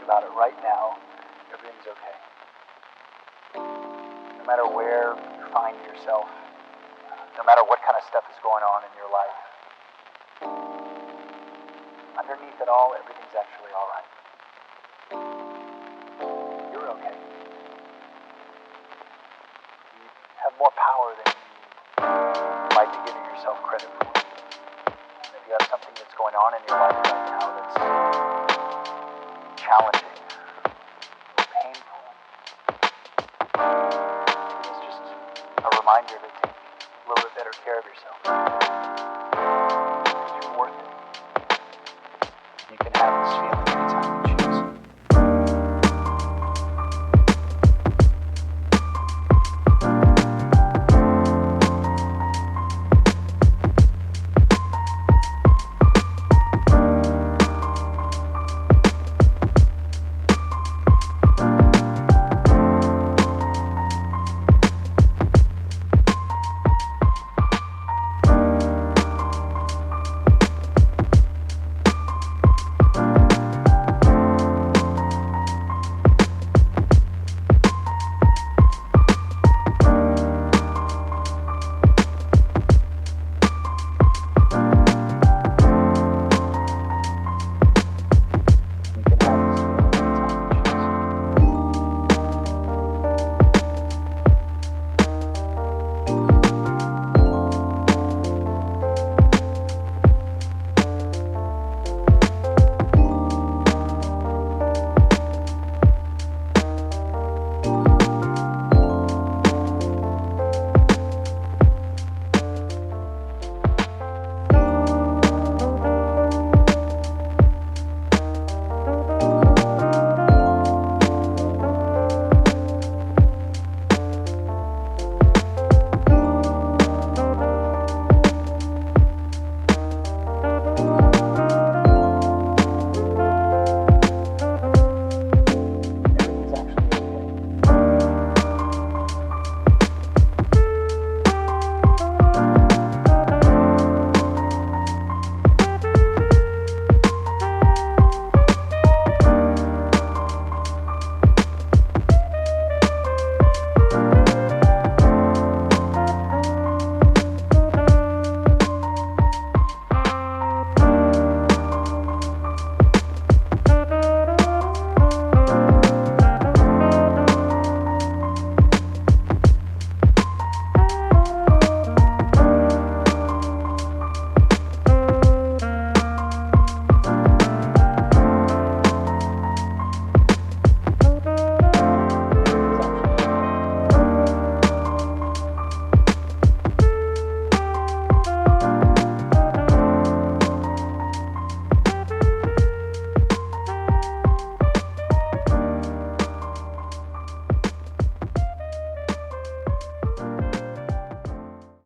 about it right now, everything's okay. No matter where you find yourself, no matter what kind of stuff is going on in your life, underneath it all, everything's actually all right. You're okay. You have more power than you might be giving yourself credit for. If you have something that's going on in your life right now that's challenging, painful, it's just a reminder to take a little bit better care of yourself. Because you're worth it. You can have this feeling